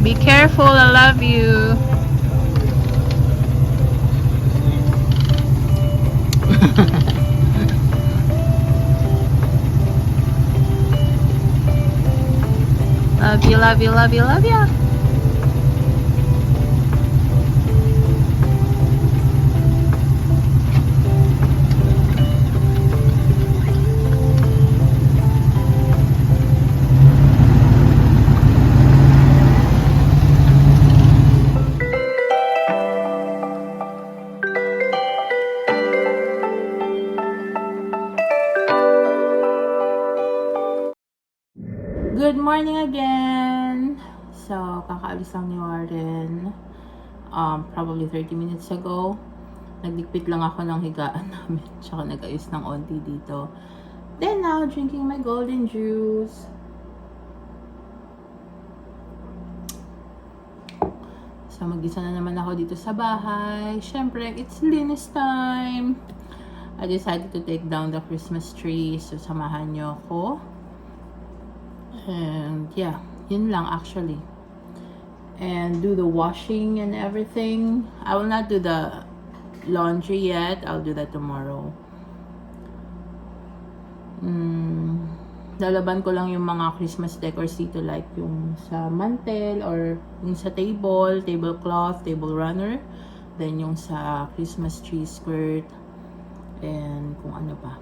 Be careful, I love you. Love you, love you, love you, love you. Good morning again! So, kakaalis lang ni Warren probably 30 minutes ago. Nagligpit lang ako ng higaan namin, tsaka nag-ayos ng onti dito. Then now, drinking my golden juice. So, mag-isa na naman ako dito sa bahay. Syempre, it's Linus time! I decided to take down the Christmas tree. So, samahan niyo ako. And yeah, yun lang actually. And do the washing and everything. I will not do the laundry yet. I'll do that tomorrow. Lalaban ko lang yung mga Christmas decors dito, like yung sa mantel or yung sa tablecloth, table runner. Then yung sa Christmas tree skirt. And kung ano pa.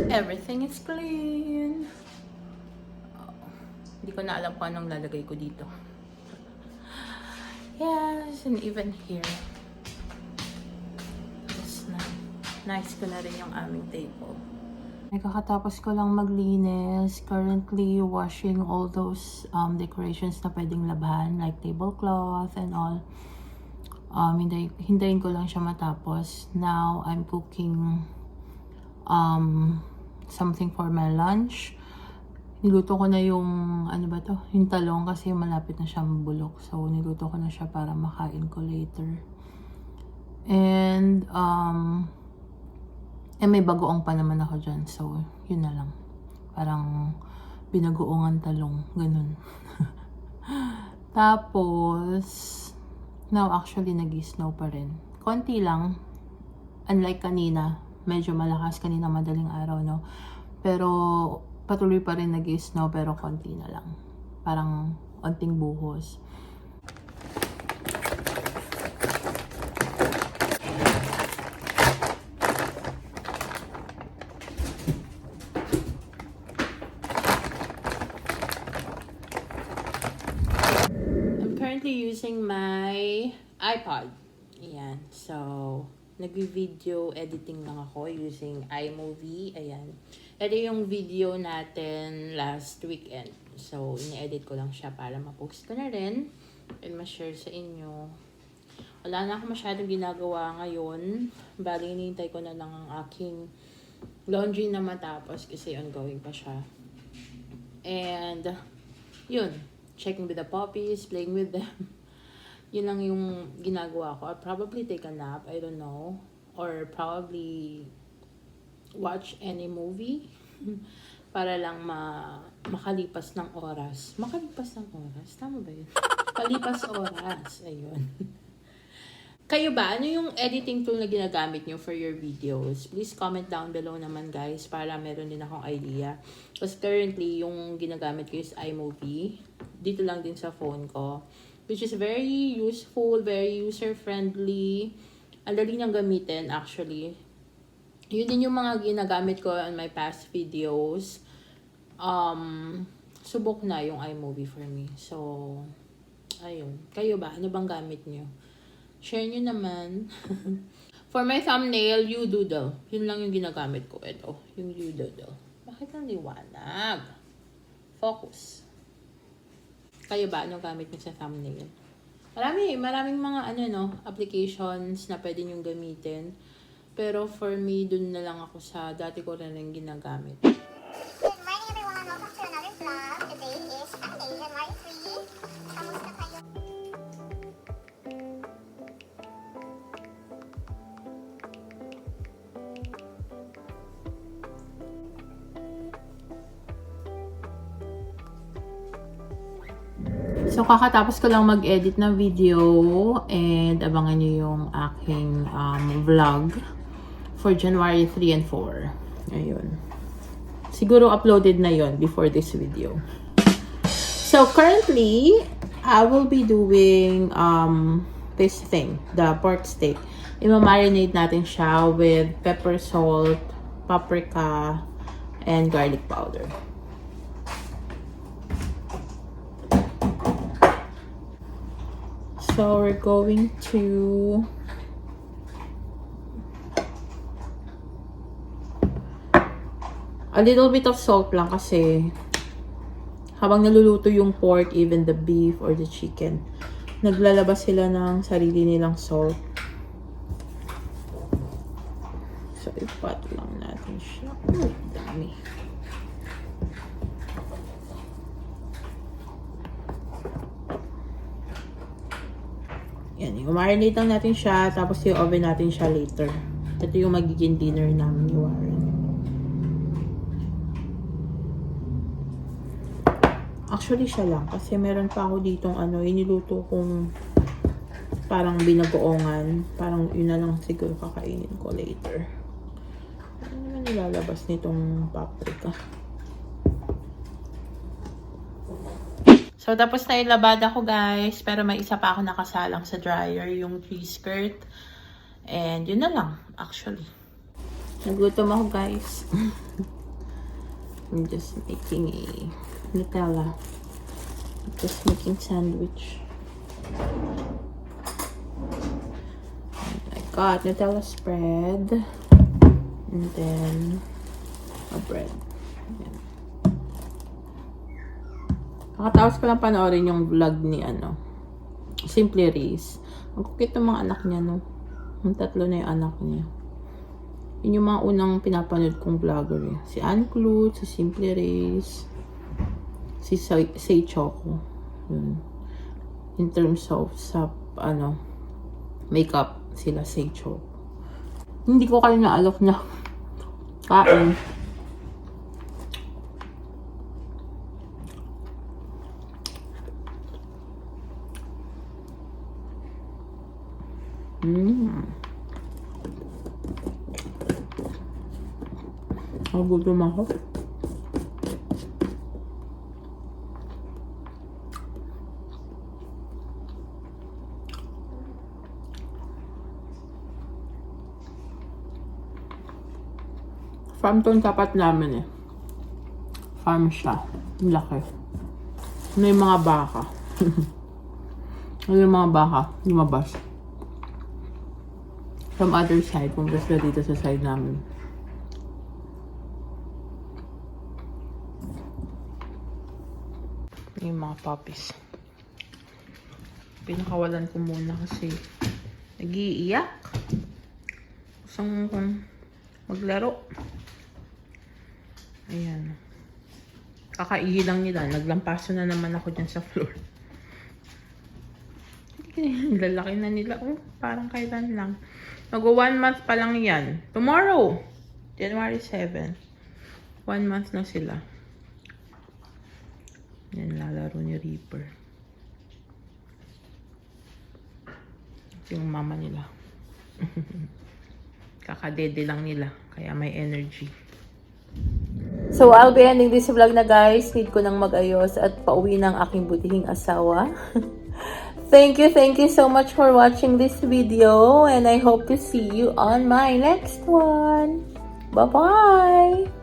Everything is clean. Oh, hindi ko na alam kung anong lalagay ko dito. Yes, and even here. Yes, nice ko na rin yung aming table. Nakakatapos ko lang maglinis. Currently washing all those decorations na pwedeng labhan, like tablecloth and all. Hintayin ko lang siya matapos. Now, I'm cooking something for my lunch. Niluto ko na yung, ano ba to? Yung talong kasi malapit na siyang bulok. So, niluto ko na siya para makain ko later. And, may bagoong pa naman ako dyan. So, yun na lang. Parang binagoongan talong. Ganun. Tapos, now actually nag-snow pa rin. Konti lang. Unlike kanina, medyo malakas kanina madaling araw, no? Pero patuloy pa rin nag-snow pero konti na lang. Parang onting buhos. I'm currently using my iPod. Ayan. So, nag-video editing lang ako using iMovie. Ayan. Ito yung video natin last weekend. So, ini-edit ko lang siya para ma-post ko na rin and ma-share sa inyo. Wala na ako masyadong ginagawa ngayon. Bali, hinihintay ko na lang ang aking laundry na matapos kasi ongoing pa siya. And, yun. Checking with the puppies, playing with them. Yun lang yung ginagawa ko. I'll probably take a nap, I don't know. Or probably watch any movie. Para lang makalipas ng oras. Makalipas ng oras? Tama ba yun? Palipas oras. Ayun. Kayo ba? Ano yung editing tool na ginagamit nyo for your videos? Please comment down below naman guys para meron din akong idea. Because currently, yung ginagamit ko is iMovie. Dito lang din sa phone ko. Which is very useful, very user-friendly. Ang dali niyang gamitin actually. Yun din yung mga ginagamit ko on my past videos. Subok na yung iMovie for me. So, ayun. Kayo ba? Ano bang gamit nyo? Share nyo naman. For my thumbnail, UDoodle. Yun lang yung ginagamit ko. Ito, yung UDoodle. Bakit ang liwanag? Focus. Kayo ba? Ano gamit nyo sa thumbnail? Maraming mga applications na pwede nyo gamitin. Pero for me, dun na lang ako sa dati ko rin yung ginagamit. Good morning everyone! Welcome to another vlog. Today is Sunday, January 3. Kamusta kayo? So, kakatapos ko lang mag-edit ng video and abangan nyo yung aking vlog for January 3 and 4. Ayun. Siguro uploaded na yon before this video. So, currently, I will be doing this thing, the pork steak. Ima-marinate natin siya with pepper, salt, paprika, and garlic powder. So, we're going to a little bit of salt lang kasi habang naluluto yung pork, even the beef or the chicken, naglalabas sila ng sarili nilang salt. So, ipat lang natin siya. Oh, dami. Yan, i-marinate lang natin siya, tapos i-oven natin siya later. Ito yung magiging dinner namin ni Warren. Actually, siya lang. Kasi meron pa ako ditong iniluto kong parang binagoongan. Parang yun na lang siguro kakainin ko later. Ano naman nilalabas nitong paprika? So, tapos na ilabada ko guys. Pero may isa pa ako nakasalang sa dryer. Yung 3 skirt. And yun na lang, actually. Nagutom ako guys. I'm just making a Nutella. Just making sandwich. And I got Nutella spread. And then a bread. Ayan. Kakatapos ko lang panoorin yung vlog ni Simply Race. Ang kukit ng mga anak niya, no? Ang 3 na yung anak niya. Yun yung mga unang pinapanood kong vlogger eh. Si Ann Clute, si Simply Race, si Say Choco. Yun. In terms of makeup, sila Say Choco. Hindi ko kayo naalok na kain. Gutom ako. Farm to yung tapat namin eh. Farm siya. Ang laki. Ano yung mga baka? Ano yung mga baka? Lumabas. From other side. Kung gusto dito sa side namin. Yung mga puppies. Pinakawalan ko muna kasi nag-iiyak. Gusto kong maglaro. Ayan. Kakaihi lang nila. Naglampaso na naman ako dyan sa floor. Lalaki na nila. Oh, parang kailan lang. Mag-1 month pa lang yan. Tomorrow, January 7. 1 month na sila. Yan, lalaro ni Reaper. Ito yung mama nila. Kakadede lang nila. Kaya may energy. So, I'll be ending this vlog na guys. Need ko nang mag-ayos at pauwi ng aking butihing asawa. Thank you so much for watching this video. And I hope to see you on my next one. Bye-bye!